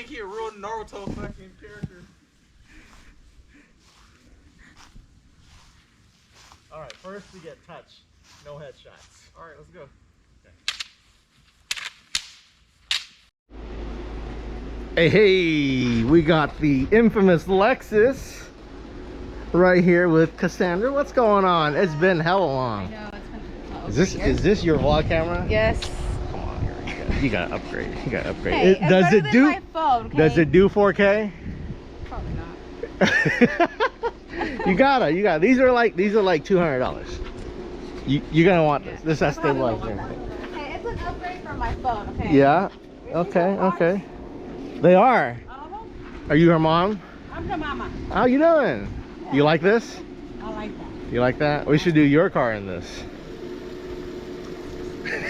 MYKE a real Naruto fucking character. Alright, first we get touch. No headshots. Alright, let's go. Hey, we got the infamous Lexus right here with Cassandra. What's going on? It's been hella long. I know, it's been Is this your vlog camera? Yes. Come on, you gotta upgrade. You gotta upgrade. Hey, Does it do? My phone, okay? Does it do 4K? Probably not. You gotta. These are like $200. You're gonna want this. This has stabilizing. Okay, it's an upgrade from my phone. Okay. Yeah. Okay. They are. Are you her mom? I'm the mama. How you doing? Yeah. You like this? I like that. You like that? We should do your car in this.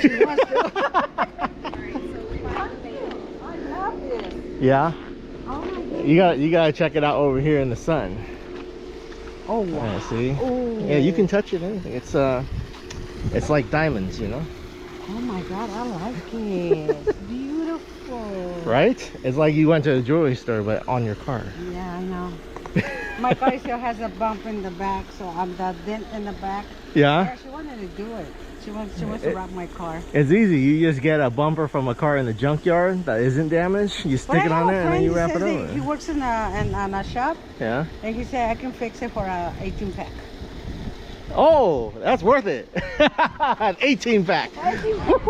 She wants to. I love this. Yeah. Oh my goodness. You gotta check it out over here in the sun. Oh wow. Yeah, see? Ooh. Yeah, you can touch it. Anything. It's like diamonds, you know. Oh my god, I like it. Beautiful. Right? It's like you went to a jewelry store, but on your car. Yeah, I know. My car still has a bump in the back, so I'm the dent in the back. Yeah? Yeah, she wanted to do it. She wants to wrap my car. It's easy. You just get a bumper from a car in the junkyard that isn't damaged. You stick it on there and then you wrap it over. He works in a shop. Yeah. And he said I can fix it for a 18 pack. Oh, that's worth it. An 18 pack. 18 pack.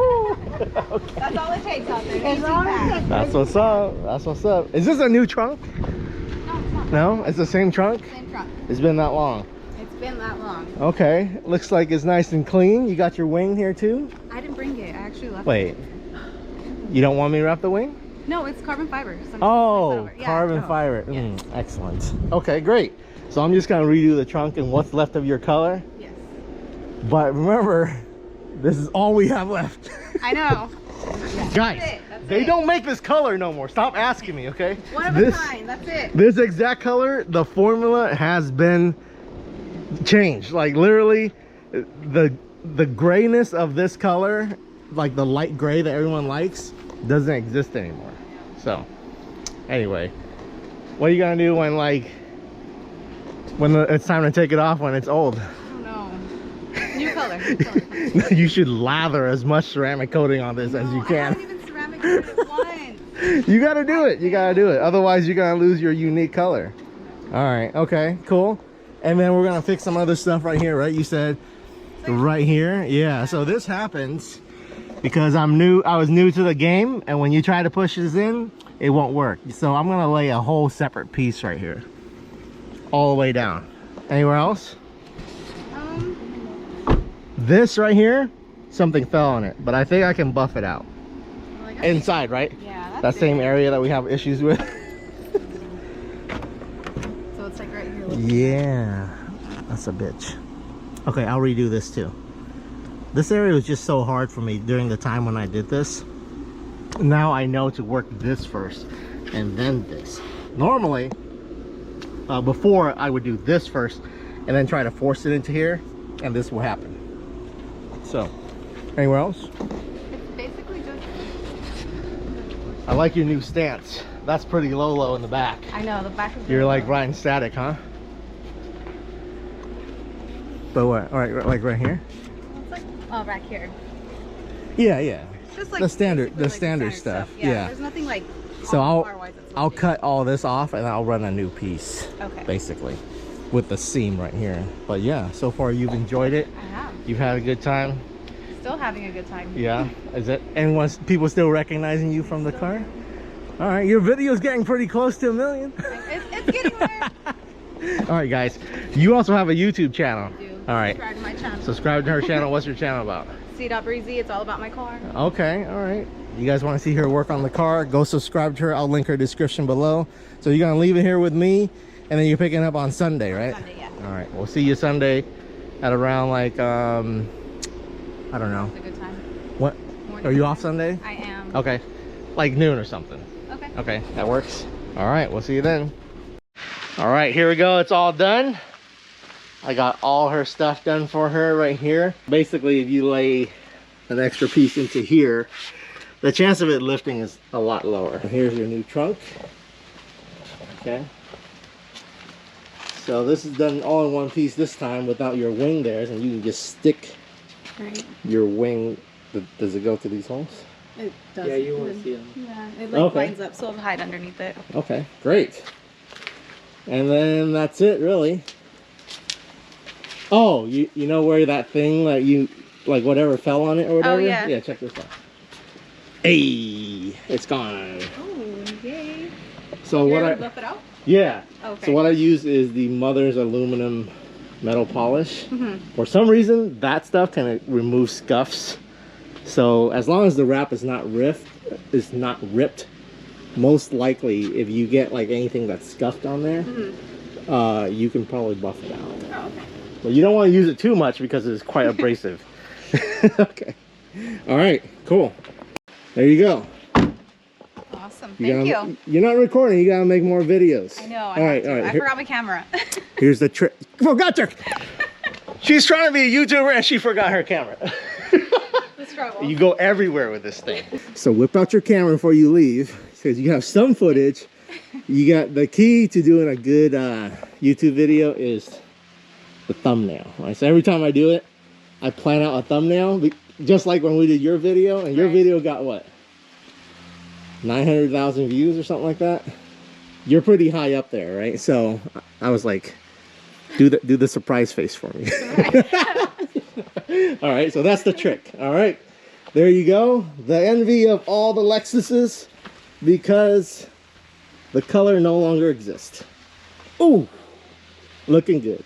Okay. That's all it takes out there. 18 pack. That's what's up. That's what's up. Is this a new trunk? No, it's not. No, it's the same trunk. Same truck. It's been that long. It's been that long. Okay, looks like it's nice and clean. You got your wing here too? I didn't bring it. I actually left Wait, it. you don't want me to wrap the wing? No, it's carbon fiber. Oh, Yeah, carbon no. fiber. Yes. Excellent. Okay, great. So I'm just gonna redo the trunk and what's left of your color. Yes. But remember, this is all we have left. I know. Yeah. Guys, they don't make this color no more. Stop asking me, okay? One of a kind. That's it. This exact color, the formula has been changed. Like literally, the grayness of this color, like the light gray that everyone likes, doesn't exist anymore. So, anyway, what are you gonna do when it's time to take it off when it's old? New color. New color. You should lather as much ceramic coating on this as you can. I haven't even ceramic coated it once. You gotta do it. You gotta do it. Otherwise, you're gonna lose your unique color. All right. Okay. Cool. And then we're gonna fix some other stuff right here, right? You said right here. Yeah. So this happens because I was new to the game, and when you try to push this in, it won't work. So I'm gonna lay a whole separate piece right here, all the way down. Anywhere else? This right here, something fell on it, but I think I can buff it out. Well, inside, right? Yeah, that same area that we have issues with. So it's like right here. Yeah, that's a bitch. Okay, I'll redo this too. This area was just so hard for me during the time when I did this. Now I know to work this first and then this. Normally, before I would do this first and then try to force it into here, and this will happen. So, anywhere else? It's basically just... I like your new stance. That's pretty low in the back. I know, the back is... You're like riding static, huh? But what? All right, like right here? It's like, oh, back here. Yeah. It's just like the standard like stuff. Yeah, there's nothing like... So I'll cut all this off and I'll run a new piece. Okay. Basically, with the seam right here. But yeah, so far you've enjoyed it. I have. You've had a good time. Still having a good time. Yeah. Is it? And was people still recognizing you from the car? All right, your video's getting pretty close to 1 million. It's getting there. All right, guys. You also have a YouTube channel. I do. All right. Subscribe to my channel. Subscribe to her channel. What's your channel about? C.Breezy. It's all about my car. Okay, all right. You guys want to see her work on the car? Go subscribe to her. I'll link her description below. So you're gonna leave it here with me, and then you're picking up on Sunday, right? Sunday, yeah. All right. We'll see you Sunday at around like I don't know. It's a good time. What? Are you off Sunday? I am. Okay. Like noon or something. Okay. Okay, that works. All right, we'll see you then. All right, here we go. It's all done. I got all her stuff done for her right here. Basically, if you lay an extra piece into here, the chance of it lifting is a lot lower. Here's your new trunk. Okay. So this is done all in one piece this time without your wing there, and you can just stick your wing. Does it go to these holes? It does. Yeah, you want to see them. Yeah, it like lines up, so it'll hide underneath it. Okay, great. And then that's it, really. Oh, you know where that thing that you, like whatever fell on it or whatever? Oh, yeah. Yeah, check this out. Hey, it's gone. Oh, yay. So You're what able to buff it out? Yeah. Okay. So what I use is the Mother's aluminum metal polish. For some reason, that stuff kind of removes scuffs. So as long as the wrap is not ripped, most likely if you get like anything that's scuffed on there, you can probably buff it out. Oh, okay. But you don't want to use it too much because it's quite abrasive. Okay. All right. Cool. There you go. Awesome. Thank you. You're not recording. You gotta make more videos. I know. All right. I forgot my camera. Here's the trick. Forgot her. She's trying to be a YouTuber and she forgot her camera. The struggle. You go everywhere with this thing. So whip out your camera before you leave, because you have some footage. You got the key to doing a good YouTube video is the thumbnail. Right? So every time I do it, I plan out a thumbnail, just like when we did your video, and your video got what? 900,000 views or something like that. You're pretty high up there, right? So I was like, do the surprise face for me. All right, so that's the trick. All right, there you go. The envy of all the Lexuses, because the color no longer exists. Ooh, looking good.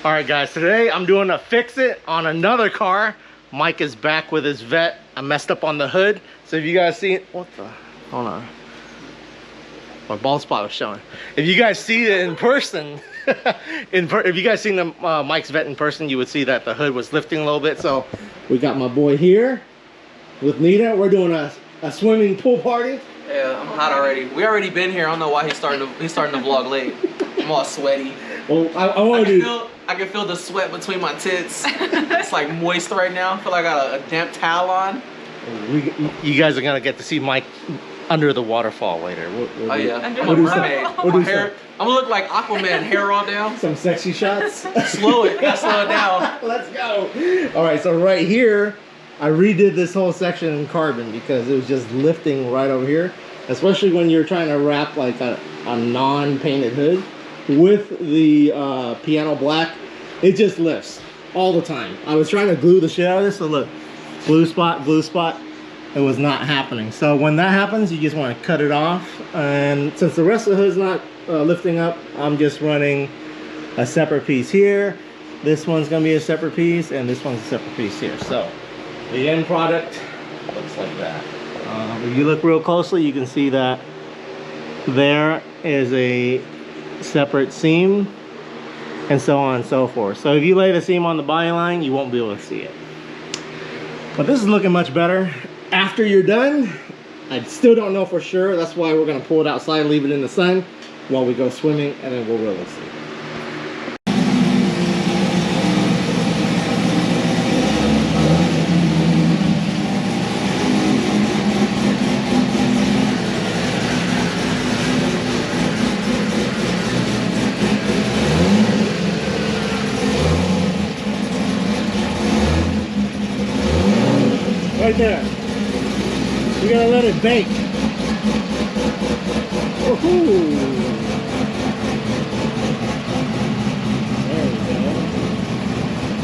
All right, guys, today I'm doing a fix it on another car. Mike is back with his vet. I messed up on the hood. So if you guys see it, what the, hold on. My bald spot was showing. If you guys see it in person, if you guys seen the Mike's vet in person, you would see that the hood was lifting a little bit. So we got my boy here with Nita. We're doing a swimming pool party. Yeah, I'm hot already. We already been here. I don't know why he's starting to vlog late. I'm all sweaty. Well, I want to do. I can feel the sweat between my tits. It's like moist right now. I feel like I got a damp towel on. You guys are gonna get to see Mike under the waterfall later. Oh yeah, I'm a mermaid. I'm gonna look like Aquaman, hair all down. Some sexy shots. Slow it down. Let's go. All right, so right here, I redid this whole section in carbon because it was just lifting right over here, especially when you're trying to wrap like a non-painted hood with the piano black. It just lifts all the time. I was trying to glue the shit out of this, so look, blue spot. It was not happening. So when that happens, you just want to cut it off. And since the rest of the hood's not lifting up, I'm just running a separate piece here. This one's gonna be a separate piece, and this one's a separate piece here. So the end product looks like that. If you look real closely, you can see that there is a separate seam, and so on and so forth. So if you lay the seam on the body line, you won't be able to see it. But this is looking much better. After you're done, I still don't know for sure. That's why we're gonna pull it outside, leave it in the sun while we go swimming, and then we'll really see. Right there. You gotta let it bake. Woohoo! There we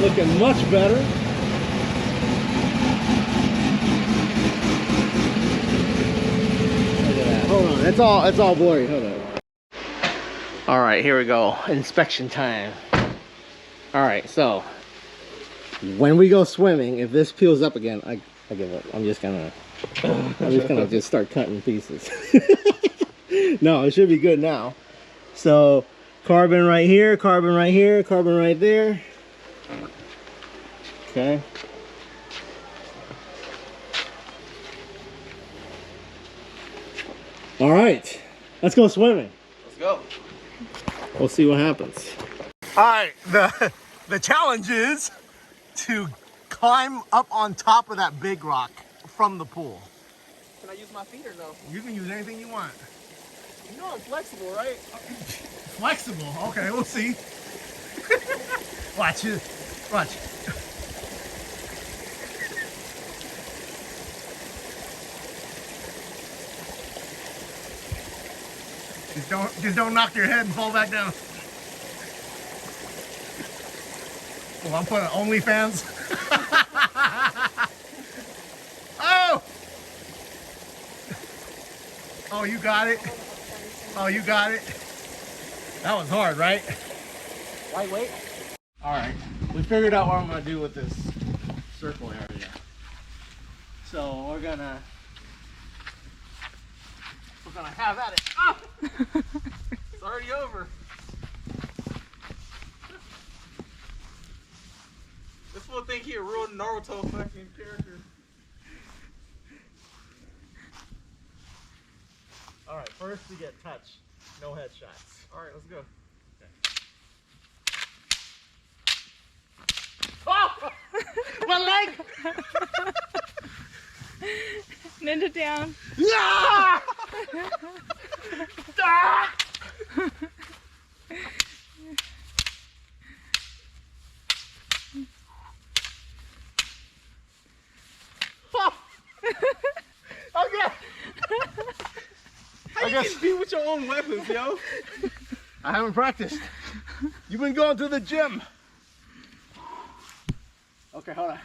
go. Looking much better. Look at that. Hold on, it's all blurry. Hold on. All right, here we go. Inspection time. All right, so when we go swimming, if this peels up again, I give up. I'm just gonna start cutting pieces. No, it should be good now. So carbon right here, carbon right here, carbon right there. Okay. All right, let's go swimming. Let's go. We'll see what happens. All right, the challenge is to climb up on top of that big rock from the pool. Can I use my feet or no? You can use anything you want. You know I'm flexible, right? Flexible. Okay, we'll see. Watch it. Watch. Just don't knock your head and fall back down. Well, I'm putting OnlyFans. Oh! Oh, you got it. Oh, you got it. That was hard, right? Lightweight. All right, we figured out what I'm gonna do with this circle area. So we're gonna have at it. Ah! It's already over. This fool think he a real Naruto fucking character. All right, first we get touch, no headshots. All right, let's go. Oh! My leg! Ninja down. Yeah! Ah! Okay. How you get beat with your own weapons, yo? I haven't practiced. You've been going to the gym. Okay, hold on.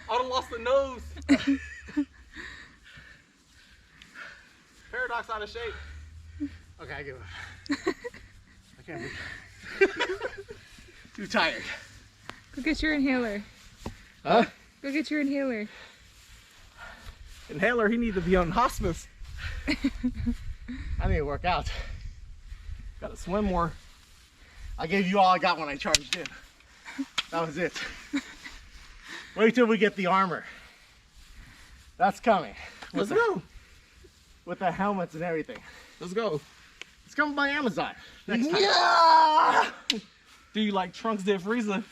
I done lost the nose. Paradox out of shape. Okay, I give up. I can't be too tired. Go get your inhaler. Huh? Go get your inhaler. Inhaler, he needs to be on hospice. I need to work out. Gotta swim more. I gave you all I got when I charged in. That was it. Wait till we get the armor. That's coming. Let's go. With the helmets and everything. Let's go. It's coming by Amazon. Next time. Yeah! Do you like Trunks did Frieza?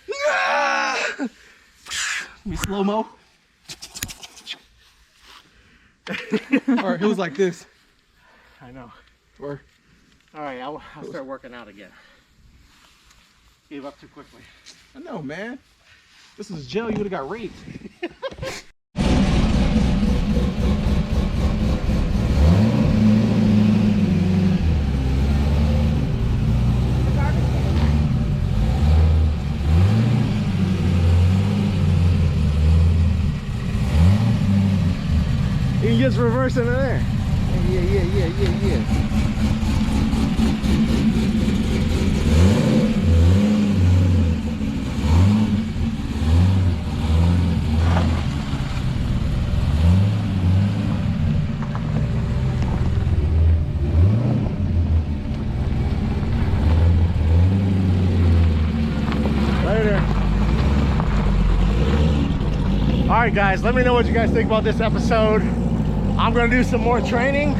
Yeah! Me slow-mo. Or it was like this. I know. Or All right, I'll start working out again. Gave up too quickly. I know, man. This was jail. You would have got raped. You can just reverse into there. Yeah. Later. All right, guys, let me know what you guys think about this episode. I'm gonna do some more training,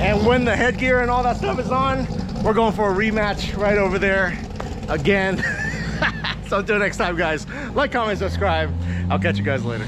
and when the headgear and all that stuff is on, we're going for a rematch right over there again. So until next time, guys, like, comment, subscribe. I'll catch you guys later.